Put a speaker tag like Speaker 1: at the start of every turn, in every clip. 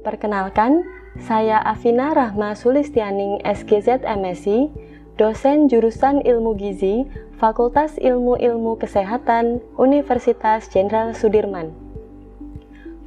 Speaker 1: Perkenalkan, saya Afina Rahma Sulistianing SGZ MSc, dosen jurusan Ilmu Gizi, Fakultas Ilmu Kesehatan, Universitas Jenderal Sudirman.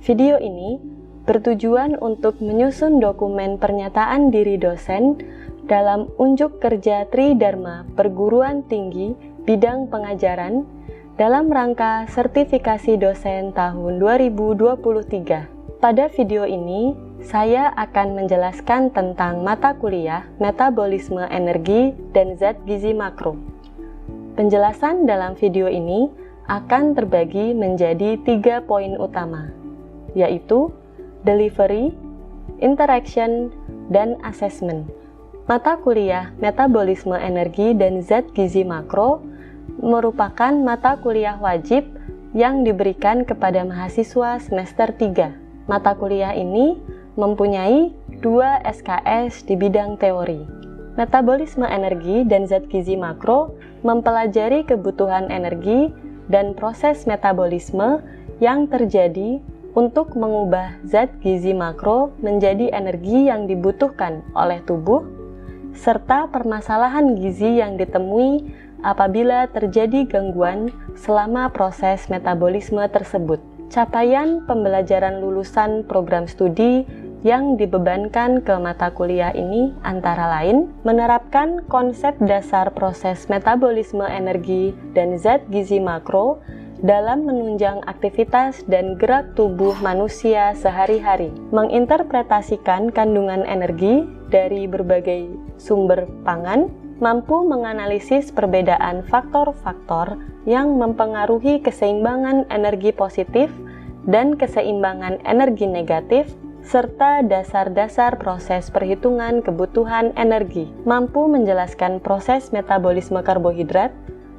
Speaker 1: Video ini bertujuan untuk menyusun dokumen pernyataan diri dosen dalam unjuk kerja Tridharma Perguruan Tinggi bidang pengajaran dalam rangka sertifikasi dosen tahun 2023. Pada video ini, saya akan menjelaskan tentang mata kuliah metabolisme energi dan zat gizi makro. Penjelasan dalam video ini akan terbagi menjadi 3 poin utama, yaitu delivery, interaction, dan assessment. Mata kuliah metabolisme energi dan zat gizi makro merupakan mata kuliah wajib yang diberikan kepada mahasiswa semester 3. Mata kuliah ini mempunyai 2 SKS di bidang teori. Metabolisme energi dan zat gizi makro mempelajari kebutuhan energi dan proses metabolisme yang terjadi untuk mengubah zat gizi makro menjadi energi yang dibutuhkan oleh tubuh, serta permasalahan gizi yang ditemui apabila terjadi gangguan selama proses metabolisme tersebut. Capaian pembelajaran lulusan program studi yang dibebankan ke mata kuliah ini antara lain menerapkan konsep dasar proses metabolisme energi dan zat gizi makro dalam menunjang aktivitas dan gerak tubuh manusia sehari-hari, menginterpretasikan kandungan energi dari berbagai sumber pangan, mampu menganalisis perbedaan faktor-faktor yang mempengaruhi keseimbangan energi positif dan keseimbangan energi negatif, serta dasar-dasar proses perhitungan kebutuhan energi, mampu menjelaskan proses metabolisme karbohidrat,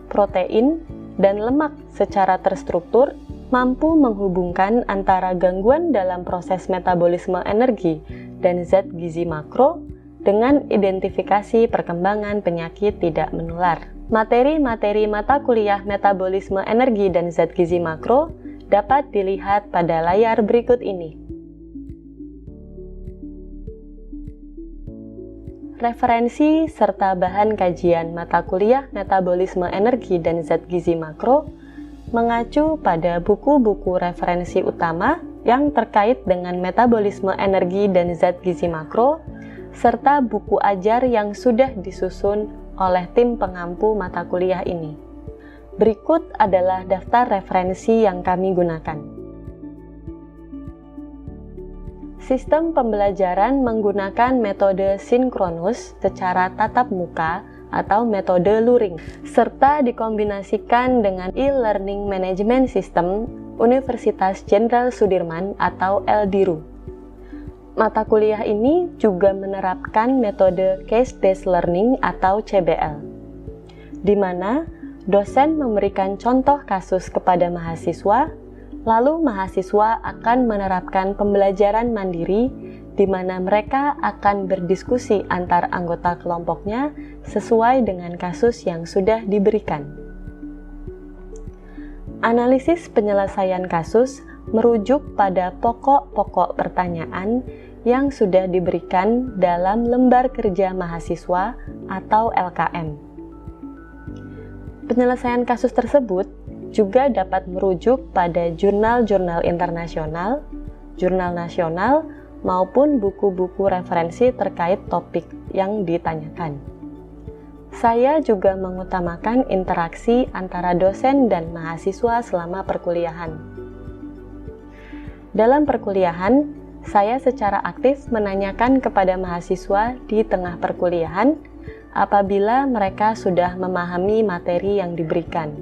Speaker 1: protein, dan lemak secara terstruktur, mampu menghubungkan antara gangguan dalam proses metabolisme energi dan zat gizi makro dengan identifikasi perkembangan penyakit tidak menular. Materi-materi mata kuliah metabolisme energi dan zat gizi makro dapat dilihat pada layar berikut ini. Referensi serta bahan kajian mata kuliah metabolisme energi dan zat gizi makro mengacu pada buku-buku referensi utama yang terkait dengan metabolisme energi dan zat gizi makro, serta buku ajar yang sudah disusun oleh tim pengampu mata kuliah ini. Berikut adalah daftar referensi yang kami gunakan. Sistem pembelajaran menggunakan metode sinkronus secara tatap muka atau metode luring, serta dikombinasikan dengan e-learning management system Universitas Jenderal Sudirman atau LDIRU. Mata kuliah ini juga menerapkan metode case-based learning atau CBL, di mana dosen memberikan contoh kasus kepada mahasiswa, lalu mahasiswa akan menerapkan pembelajaran mandiri di mana mereka akan berdiskusi antar anggota kelompoknya sesuai dengan kasus yang sudah diberikan. Analisis penyelesaian kasus merujuk pada pokok-pokok pertanyaan yang sudah diberikan dalam lembar kerja mahasiswa atau LKM. Penyelesaian kasus tersebut juga dapat merujuk pada jurnal-jurnal internasional, jurnal nasional, maupun buku-buku referensi terkait topik yang ditanyakan. Saya juga mengutamakan interaksi antara dosen dan mahasiswa selama perkuliahan. Dalam perkuliahan, saya secara aktif menanyakan kepada mahasiswa di tengah perkuliahan apabila mereka sudah memahami materi yang diberikan.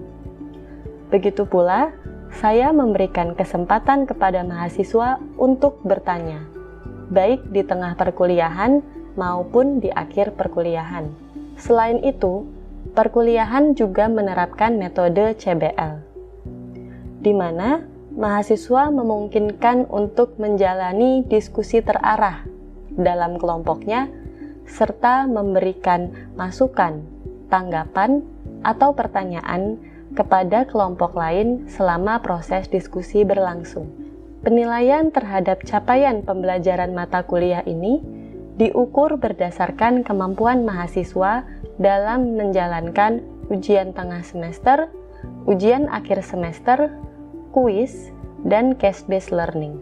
Speaker 1: Begitu pula, saya memberikan kesempatan kepada mahasiswa untuk bertanya, baik di tengah perkuliahan maupun di akhir perkuliahan. Selain itu, perkuliahan juga menerapkan metode CBL, di mana mahasiswa memungkinkan untuk menjalani diskusi terarah dalam kelompoknya, serta memberikan masukan, tanggapan, atau pertanyaan kepada kelompok lain selama proses diskusi berlangsung. Penilaian terhadap capaian pembelajaran mata kuliah ini diukur berdasarkan kemampuan mahasiswa dalam menjalankan ujian tengah semester, ujian akhir semester, kuis, dan case-based learning.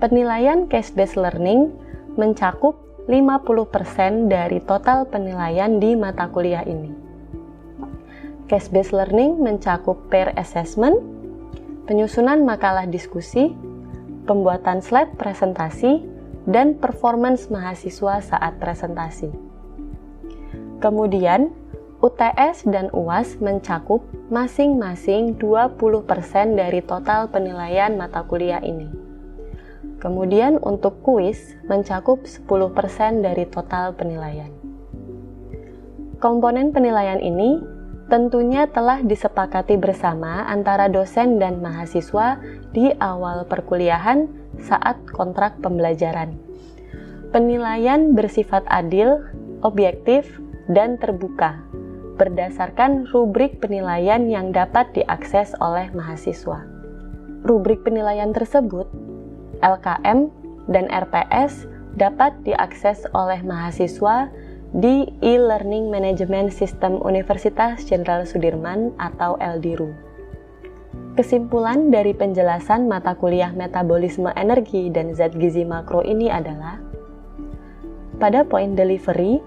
Speaker 1: Penilaian case-based learning mencakup 50% dari total penilaian di mata kuliah ini. Case-based learning mencakup peer assessment, penyusunan makalah diskusi, pembuatan slide presentasi, dan performance mahasiswa saat presentasi. Kemudian, UTS dan UAS mencakup masing-masing 20% dari total penilaian mata kuliah ini. Kemudian untuk kuis mencakup 10% dari total penilaian. Komponen penilaian ini tentunya telah disepakati bersama antara dosen dan mahasiswa di awal perkuliahan saat kontrak pembelajaran. Penilaian bersifat adil, objektif, dan terbuka, berdasarkan rubrik penilaian yang dapat diakses oleh mahasiswa. Rubrik penilaian tersebut, LKM dan RPS, dapat diakses oleh mahasiswa di e-learning management system Universitas Jenderal Sudirman atau LDIRU. Kesimpulan dari penjelasan mata kuliah metabolisme energi dan zat gizi makro ini adalah, pada poin delivery,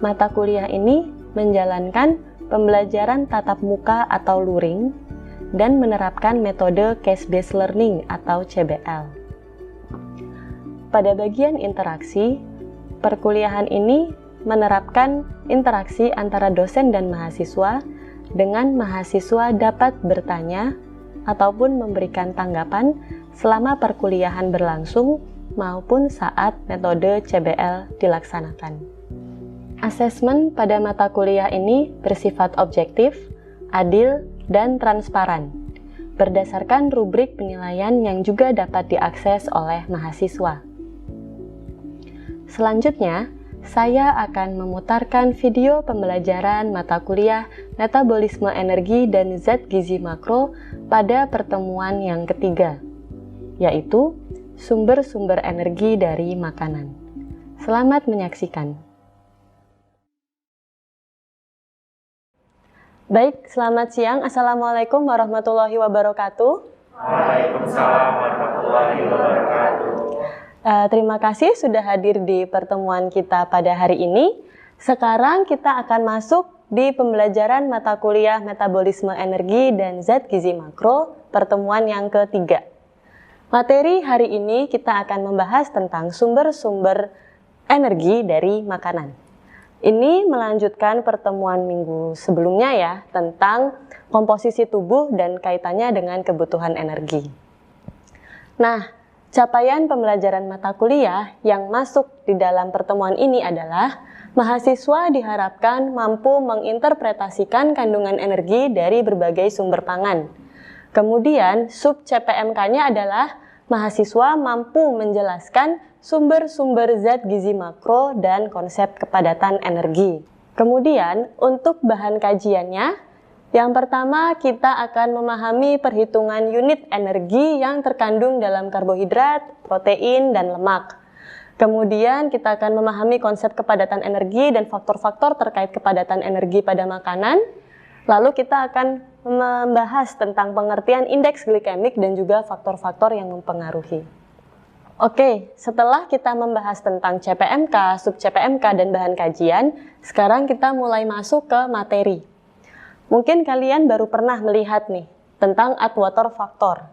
Speaker 1: mata kuliah ini menjalankan pembelajaran tatap muka atau luring dan menerapkan metode case-based learning atau CBL. Pada bagian interaksi, perkuliahan ini menerapkan interaksi antara dosen dan mahasiswa dengan mahasiswa dapat bertanya ataupun memberikan tanggapan selama perkuliahan berlangsung maupun saat metode CBL dilaksanakan. Asesmen pada mata kuliah ini bersifat objektif, adil, dan transparan, berdasarkan rubrik penilaian yang juga dapat diakses oleh mahasiswa. Selanjutnya, saya akan memutarkan video pembelajaran mata kuliah metabolisme energi dan zat gizi makro pada pertemuan yang ketiga, yaitu sumber-sumber energi dari makanan. Selamat menyaksikan. Baik, selamat siang. Assalamualaikum warahmatullahi wabarakatuh.
Speaker 2: Waalaikumsalam warahmatullahi wabarakatuh.
Speaker 1: Terima kasih sudah hadir di pertemuan kita pada hari ini. Sekarang kita akan masuk di pembelajaran mata kuliah metabolisme energi dan zat gizi makro pertemuan yang ketiga. Materi hari ini kita akan membahas tentang sumber-sumber energi dari makanan. Ini melanjutkan pertemuan minggu sebelumnya ya, tentang komposisi tubuh dan kaitannya dengan kebutuhan energi. Nah, capaian pembelajaran mata kuliah yang masuk di dalam pertemuan ini adalah mahasiswa diharapkan mampu menginterpretasikan kandungan energi dari berbagai sumber pangan. Kemudian, sub CPMK-nya adalah mahasiswa mampu menjelaskan sumber-sumber zat gizi makro dan konsep kepadatan energi. Kemudian, untuk bahan kajiannya, yang pertama kita akan memahami perhitungan unit energi yang terkandung dalam karbohidrat, protein, dan lemak. Kemudian kita akan memahami konsep kepadatan energi dan faktor-faktor terkait kepadatan energi pada makanan. Lalu kita akan membahas tentang pengertian indeks glikemik dan juga faktor-faktor yang mempengaruhi. Oke, setelah kita membahas tentang CPMK, sub CPMK, dan bahan kajian, sekarang kita mulai masuk ke materi. Mungkin kalian baru pernah melihat nih tentang Atwater faktor.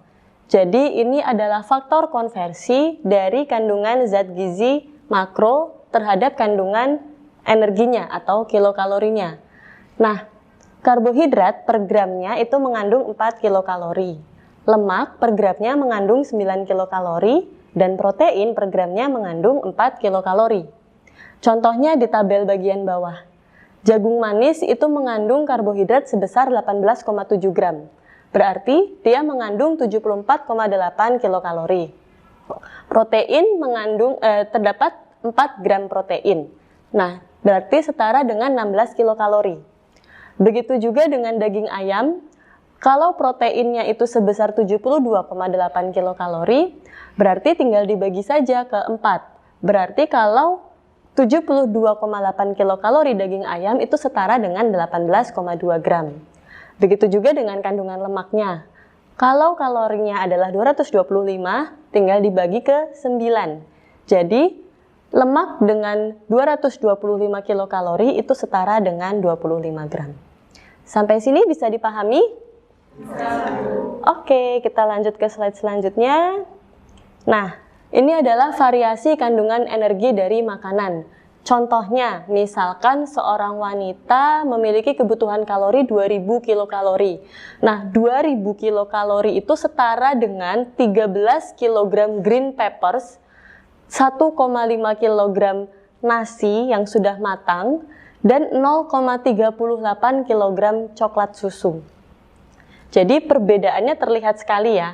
Speaker 1: Jadi ini adalah faktor konversi dari kandungan zat gizi makro terhadap kandungan energinya atau kilokalorinya. Nah, karbohidrat per gramnya itu mengandung 4 kilokalori. Lemak per gramnya mengandung 9 kilokalori dan protein per gramnya mengandung 4 kilokalori. Contohnya di tabel bagian bawah. Jagung manis itu mengandung karbohidrat sebesar 18,7 gram. Berarti dia mengandung 74,8 kilokalori. Protein terdapat 4 gram protein. Nah, berarti setara dengan 16 kilokalori. Begitu juga dengan daging ayam, Kalau proteinnya itu sebesar 72,8 kilokalori, berarti tinggal dibagi saja ke 4. Berarti kalau 72,8 kilokalori daging ayam itu setara dengan 18,2 gram. Begitu juga dengan kandungan lemaknya. Kalau kalorinya adalah 225, tinggal dibagi ke 9. Jadi, lemak dengan 225 kilokalori itu setara dengan 25 gram. Sampai sini bisa dipahami? Oke, kita lanjut ke slide selanjutnya. Nah, ini adalah variasi kandungan energi dari makanan. Contohnya, misalkan seorang wanita memiliki kebutuhan kalori 2000 kilokalori. Nah, 2000 kilokalori itu setara dengan 13 kg green peppers, 1,5 kg nasi yang sudah matang, dan 0,38 kg coklat susu. Jadi perbedaannya terlihat sekali ya.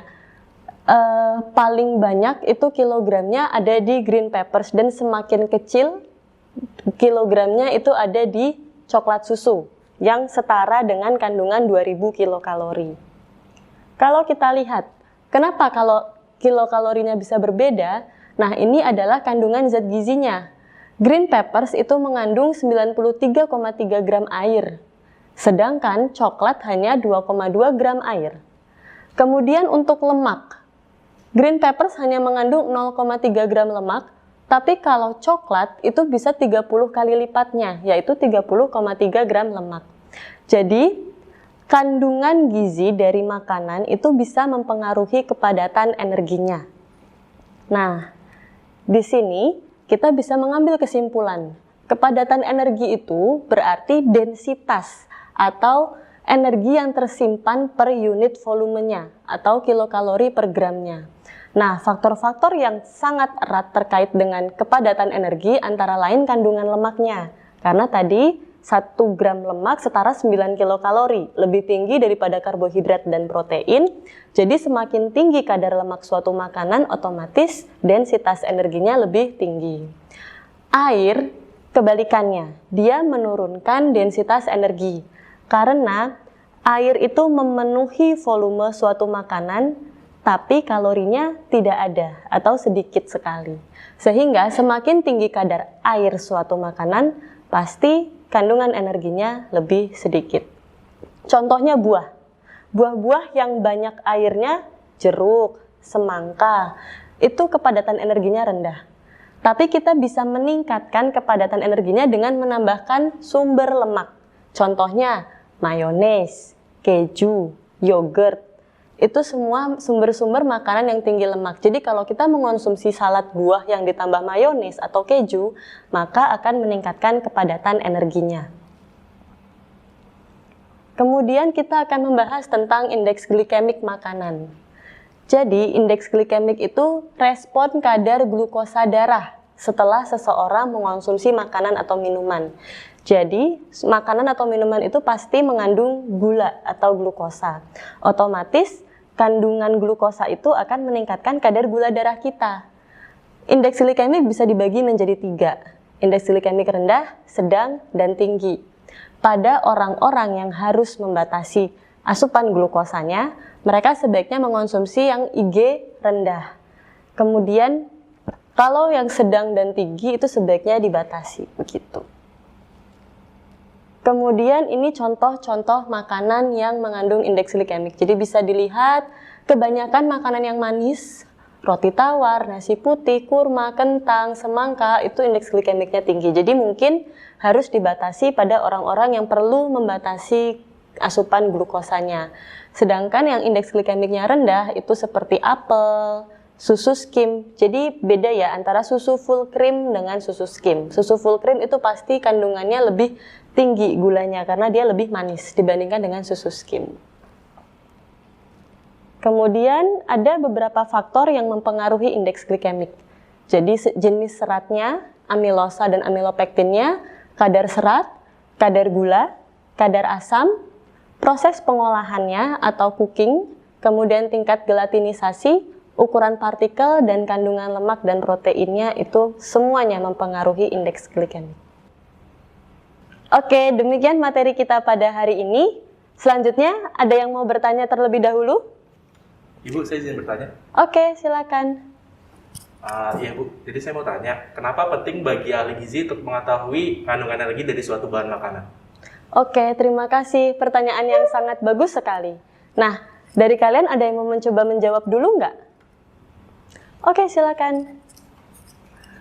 Speaker 1: Paling banyak itu kilogramnya ada di green peppers dan semakin kecil kilogramnya itu ada di coklat susu yang setara dengan kandungan 2000 kilokalori. Kalau kita lihat, kenapa kalau kilokalorinya bisa berbeda? Nah, ini adalah kandungan zat gizinya. Green peppers itu mengandung 93,3 gram air. Sedangkan coklat hanya 2,2 gram air. Kemudian untuk lemak, green peppers hanya mengandung 0,3 gram lemak, tapi kalau coklat itu bisa 30 kali lipatnya, yaitu 30,3 gram lemak. Jadi, kandungan gizi dari makanan itu bisa mempengaruhi kepadatan energinya. Nah, di sini kita bisa mengambil kesimpulan. Kepadatan energi itu berarti densitas atau energi yang tersimpan per unit volumenya atau kilokalori per gramnya. Nah, faktor-faktor yang sangat erat terkait dengan kepadatan energi antara lain kandungan lemaknya. Karena tadi 1 gram lemak setara 9 kilokalori, lebih tinggi daripada karbohidrat dan protein. Jadi semakin tinggi kadar lemak suatu makanan, otomatis densitas energinya lebih tinggi. Air, kebalikannya, dia menurunkan densitas energi. Karena air itu memenuhi volume suatu makanan, tapi kalorinya tidak ada atau sedikit sekali. Sehingga semakin tinggi kadar air suatu makanan, pasti kandungan energinya lebih sedikit. Contohnya buah. Buah-buah yang banyak airnya, jeruk, semangka, itu kepadatan energinya rendah. Tapi kita bisa meningkatkan kepadatan energinya dengan menambahkan sumber lemak. Contohnya, mayones, keju, yogurt, itu semua sumber-sumber makanan yang tinggi lemak. Jadi kalau kita mengonsumsi salad buah yang ditambah mayones atau keju, maka akan meningkatkan kepadatan energinya. Kemudian kita akan membahas tentang indeks glikemik makanan. Jadi indeks glikemik itu respon kadar glukosa darah setelah seseorang mengonsumsi makanan atau minuman. Jadi, makanan atau minuman itu pasti mengandung gula atau glukosa. Otomatis, kandungan glukosa itu akan meningkatkan kadar gula darah kita. Indeks glikemik bisa dibagi menjadi 3. Indeks glikemik rendah, sedang, dan tinggi. Pada orang-orang yang harus membatasi asupan glukosanya, mereka sebaiknya mengonsumsi yang IG rendah. Kemudian, kalau yang sedang dan tinggi itu sebaiknya dibatasi, begitu. Kemudian ini contoh-contoh makanan yang mengandung indeks glikemik. Jadi bisa dilihat kebanyakan makanan yang manis, roti tawar, nasi putih, kurma, kentang, semangka, itu indeks glikemiknya tinggi. Jadi mungkin harus dibatasi pada orang-orang yang perlu membatasi asupan glukosanya. Sedangkan yang indeks glikemiknya rendah itu seperti apel, susu skim. Jadi beda ya antara susu full cream dengan susu skim. Susu full cream itu pasti kandungannya lebih tinggi gulanya karena dia lebih manis dibandingkan dengan susu skim. Kemudian ada beberapa faktor yang mempengaruhi indeks glikemik. Jadi jenis seratnya, amilosa dan amilopektinnya, kadar serat, kadar gula, kadar asam, proses pengolahannya atau cooking, kemudian tingkat gelatinisasi, ukuran partikel, dan kandungan lemak dan proteinnya itu semuanya mempengaruhi indeks glikemik. Oke, demikian materi kita pada hari ini. Selanjutnya, ada yang mau bertanya terlebih dahulu?
Speaker 2: Ibu, saya izin bertanya.
Speaker 1: Oke, silakan.
Speaker 2: Iya Bu, jadi saya mau tanya, kenapa penting bagi ahli gizi untuk mengetahui kandungan energi dari suatu bahan makanan?
Speaker 1: Oke, terima kasih. Pertanyaan yang sangat bagus sekali. Nah, dari kalian ada yang mau mencoba menjawab dulu nggak? Oke, silakan.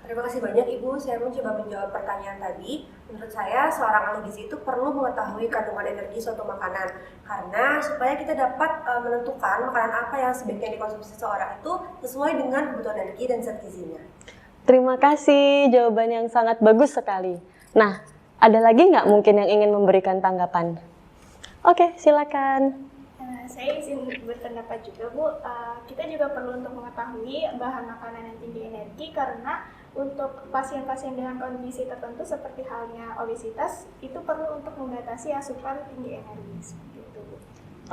Speaker 3: Terima kasih banyak Ibu, saya mencoba menjawab pertanyaan tadi. Menurut saya, seorang ahli gizi itu perlu mengetahui kandungan energi suatu makanan. Karena supaya kita dapat menentukan makanan apa yang sebaiknya dikonsumsi seseorang itu sesuai dengan kebutuhan energi dan zat gizinya.
Speaker 1: Terima kasih, jawaban yang sangat bagus sekali. Nah, ada lagi nggak mungkin yang ingin memberikan tanggapan? Oke, silakan.
Speaker 4: Saya izin berpendapat juga Bu, kita juga perlu untuk mengetahui bahan makanan yang tinggi energi karena untuk pasien-pasien dengan kondisi tertentu seperti halnya obesitas itu perlu untuk membatasi asupan tinggi energi seperti itu Bu.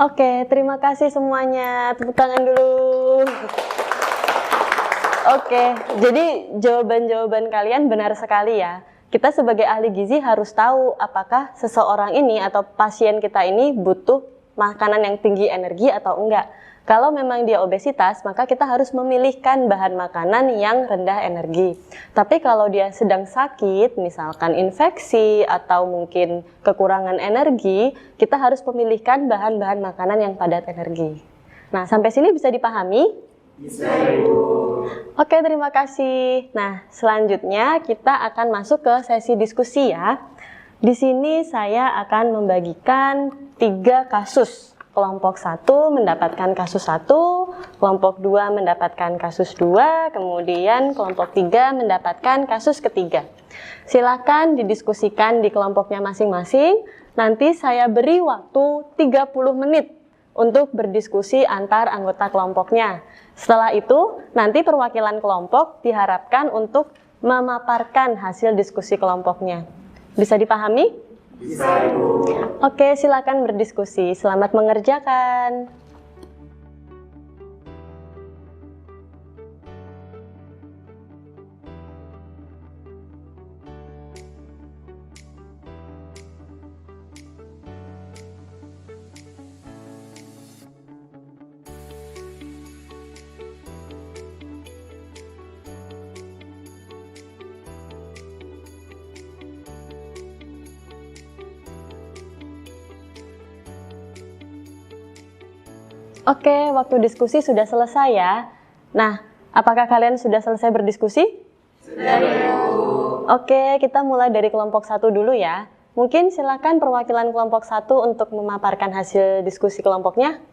Speaker 1: Oke, terima kasih semuanya. Tepuk tangan dulu. Oke, jadi jawaban-jawaban kalian benar sekali ya. Kita sebagai ahli gizi harus tahu apakah seseorang ini atau pasien kita ini butuh makanan yang tinggi energi atau enggak. Kalau memang dia obesitas, maka kita harus memilihkan bahan makanan yang rendah energi. Tapi kalau dia sedang sakit, misalkan infeksi atau mungkin kekurangan energi, kita harus memilihkan bahan-bahan makanan yang padat energi. Nah, sampai sini bisa dipahami?
Speaker 2: Bisa, Ibu.
Speaker 1: Oke, terima kasih. Nah, selanjutnya kita akan masuk ke sesi diskusi ya. Di sini saya akan membagikan 3 kasus. Kelompok 1 mendapatkan kasus 1, kelompok 2 mendapatkan kasus 2, kemudian kelompok 3 mendapatkan kasus ketiga. Silakan didiskusikan di kelompoknya masing-masing. Nanti saya beri waktu 30 menit untuk berdiskusi antar anggota kelompoknya. Setelah itu, nanti perwakilan kelompok diharapkan untuk memaparkan hasil diskusi kelompoknya. Bisa dipahami?
Speaker 2: Bisa, Ibu.
Speaker 1: Oke, silakan berdiskusi. Selamat mengerjakan. Oke, waktu diskusi sudah selesai ya. Nah, apakah kalian sudah selesai berdiskusi?
Speaker 2: Sudah, Ibu.
Speaker 1: Oke, kita mulai dari kelompok 1 dulu ya. Mungkin silakan perwakilan kelompok 1 untuk memaparkan hasil diskusi kelompoknya.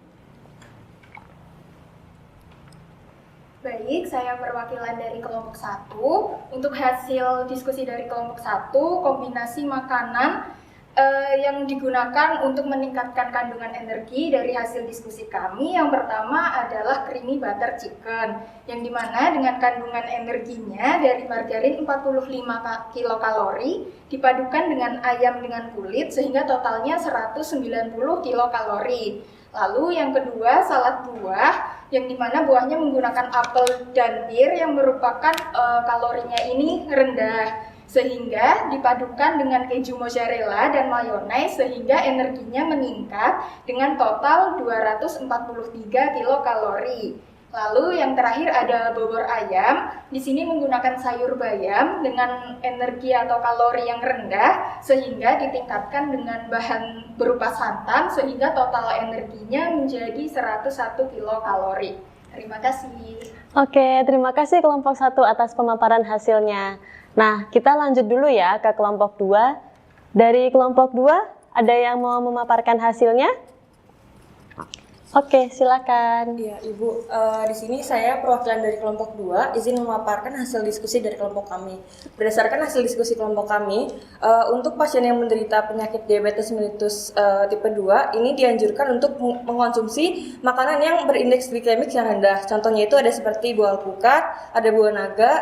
Speaker 4: Baik, saya perwakilan dari kelompok 1. Untuk hasil diskusi dari kelompok 1, kombinasi makanan yang digunakan untuk meningkatkan kandungan energi dari hasil diskusi kami. Yang pertama adalah creamy butter chicken, yang dimana dengan kandungan energinya dari margarin 45 kilokalori dipadukan dengan ayam dengan kulit sehingga totalnya 190 kilokalori. Lalu yang kedua, salad buah, yang dimana buahnya menggunakan apel dan pir yang merupakan kalorinya ini rendah, sehingga dipadukan dengan keju mozzarella dan mayones sehingga energinya meningkat dengan total 243 kilokalori. Lalu yang terakhir ada bubur ayam. Di sini menggunakan sayur bayam dengan energi atau kalori yang rendah sehingga ditingkatkan dengan bahan berupa santan sehingga total energinya menjadi 101 kilokalori. Terima kasih.
Speaker 1: Oke, terima kasih kelompok 1 atas pemaparan hasilnya. Nah, kita lanjut dulu ya ke kelompok 2. Dari kelompok 2, ada yang mau memaparkan hasilnya? Oke, silakan.
Speaker 5: Ya, Ibu, di sini saya perwakilan dari kelompok 2 izin memaparkan hasil diskusi dari kelompok kami. Berdasarkan hasil diskusi kelompok kami, untuk pasien yang menderita penyakit diabetes mellitus tipe 2, ini dianjurkan untuk mengkonsumsi makanan yang berindeks glikemik yang rendah. Contohnya itu ada seperti buah alpukat, ada buah naga,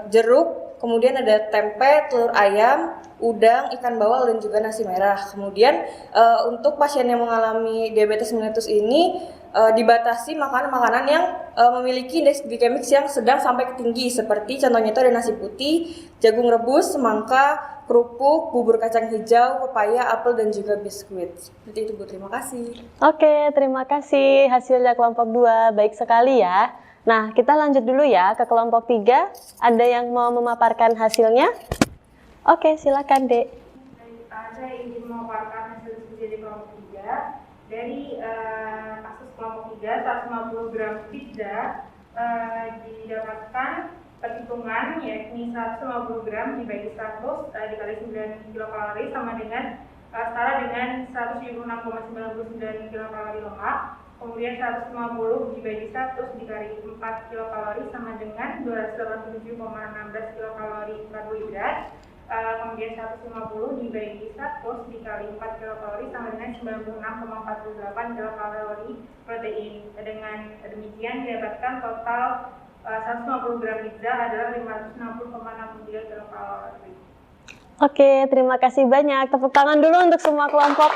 Speaker 5: jeruk, kemudian ada tempe, telur ayam, udang, ikan bawal, dan juga nasi merah. Kemudian untuk pasien yang mengalami diabetes mellitus ini dibatasi makanan-makanan yang memiliki indeks glikemik yang sedang sampai tinggi, seperti contohnya itu ada nasi putih, jagung rebus, semangka, kerupuk, bubur kacang hijau, pepaya, apel, dan juga biskuit. Seperti itu Bu, terima kasih.
Speaker 1: Oke, terima kasih hasilnya kelompok 2. Baik sekali ya. Nah, kita lanjut dulu ya ke kelompok 3. Ada yang mau memaparkan hasilnya? Oke, silakan Dek.
Speaker 6: Saya ingin memaparkan hasil diskusi dari kelompok 3. Dari kasus kelompok 3, 150 gram pizza didapatkan perhitungan, yakni 150 gram dibagi 100 dikali 9 kilokalori sama dengan setara dengan 176,99 kilokalori lemak. Kemudian 150 dibagi 100 dikali 4 kilokalori sama dengan 287,16 kilokalori karbohidrat. Kemudian 150 dibagi 100 dikali 4 kilokalori sama dengan 96,48 kilokalori protein. Dengan demikian didapatkan total 150 gram pizza adalah 560,63 kilokalori.
Speaker 1: Oke, terima kasih banyak. Tepuk tangan dulu untuk semua kelompok.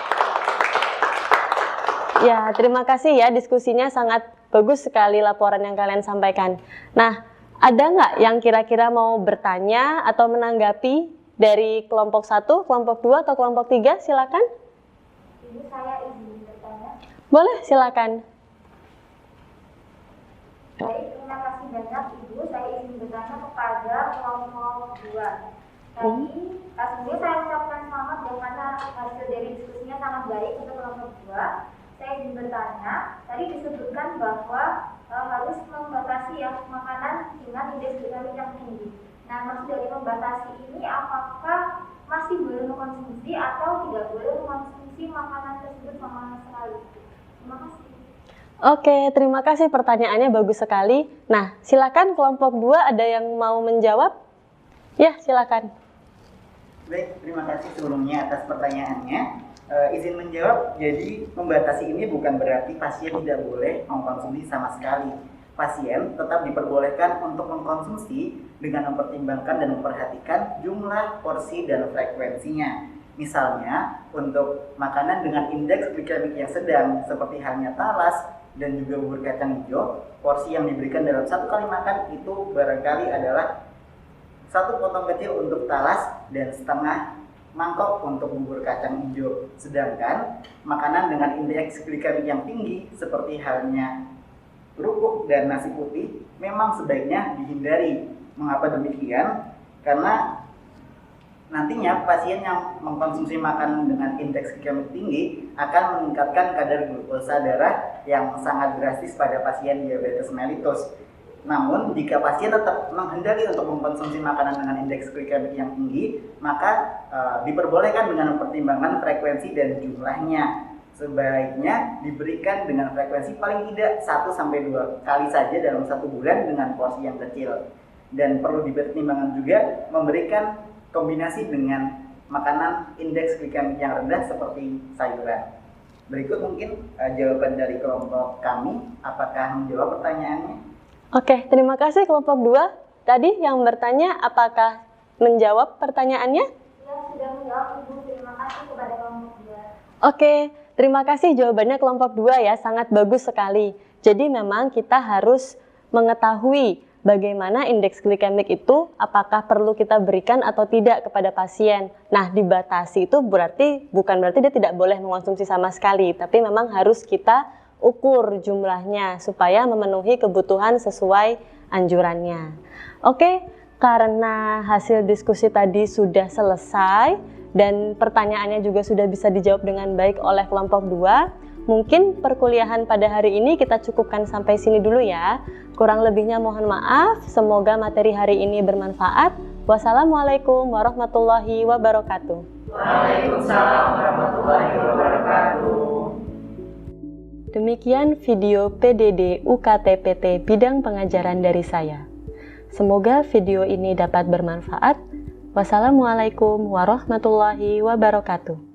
Speaker 1: Ya, terima kasih ya, diskusinya sangat bagus sekali laporan yang kalian sampaikan. Nah, ada nggak yang kira-kira mau bertanya atau menanggapi dari kelompok 1, kelompok 2, atau kelompok 3? Silakan.
Speaker 4: Ini saya izin bertanya.
Speaker 1: Boleh, silakan.
Speaker 4: Baik, terima kasih banyak Ibu. Saya izin bertanya kepada kelompok 2. Tadi, sebelumnya saya ucapkan selamat dan karena hasil dari diskusinya sangat baik untuk kelompok 2. Saya izin bertanya, tadi disebutkan bahwa harus membatasi ya makanan dengan indeks glikemik yang tinggi. Nah, maksud dari membatasi ini apakah masih boleh mengkonsumsi atau tidak boleh mengkonsumsi makanan tersebut sama sekali? Terima kasih.
Speaker 1: Oke, terima kasih, pertanyaannya bagus sekali. Nah, silakan kelompok 2 ada yang mau menjawab? Ya, silakan.
Speaker 7: Baik, terima kasih sebelumnya atas pertanyaannya. Izin menjawab, jadi membatasi ini bukan berarti pasien tidak boleh mengkonsumsi sama sekali. Pasien tetap diperbolehkan untuk mengkonsumsi dengan mempertimbangkan dan memperhatikan jumlah porsi dan frekuensinya. Misalnya, untuk makanan dengan indeks glikemik yang sedang seperti halnya talas dan juga bubur kacang hijau, porsi yang diberikan dalam satu kali makan itu barangkali adalah 1 potong kecil untuk talas dan setengah mangkok untuk bubur kacang hijau. Sedangkan makanan dengan indeks glikemik yang tinggi seperti halnya kerupuk dan nasi putih memang sebaiknya dihindari. Mengapa demikian? Karena nantinya pasien yang mengkonsumsi makanan dengan indeks glikemik tinggi akan meningkatkan kadar glukosa darah yang sangat drastis pada pasien diabetes mellitus. Namun, jika pasien tetap menghendaki untuk mengkonsumsi makanan dengan indeks glikemik yang tinggi, maka diperbolehkan dengan mempertimbangkan frekuensi dan jumlahnya. Sebaiknya diberikan dengan frekuensi paling tidak 1-2 kali saja dalam 1 bulan dengan porsi yang kecil. Dan perlu dipertimbangkan juga memberikan kombinasi dengan makanan indeks glikemik yang rendah seperti sayuran. Berikut mungkin jawaban dari kelompok kami. Apakah menjawab pertanyaannya?
Speaker 1: Oke, terima kasih kelompok 2. Tadi yang bertanya apakah menjawab pertanyaannya?
Speaker 4: Ya, sudah menjawab Ibu. Terima kasih kepada kelompok 2.
Speaker 1: Oke, terima kasih jawabannya kelompok 2 ya, sangat bagus sekali. Jadi memang kita harus mengetahui bagaimana indeks glikemik itu, apakah perlu kita berikan atau tidak kepada pasien. Nah, dibatasi itu bukan berarti dia tidak boleh mengkonsumsi sama sekali, tapi memang harus kita ukur jumlahnya supaya memenuhi kebutuhan sesuai anjurannya. Oke, karena hasil diskusi tadi sudah selesai dan pertanyaannya juga sudah bisa dijawab dengan baik oleh kelompok 2, mungkin perkuliahan pada hari ini kita cukupkan sampai sini dulu ya. Kurang lebihnya mohon maaf, semoga materi hari ini bermanfaat. Wassalamualaikum warahmatullahi wabarakatuh.
Speaker 8: Waalaikumsalam warahmatullahi wabarakatuh.
Speaker 1: Demikian video PDD UKT-PT bidang pengajaran dari saya. Semoga video ini dapat bermanfaat. Wassalamualaikum warahmatullahi wabarakatuh.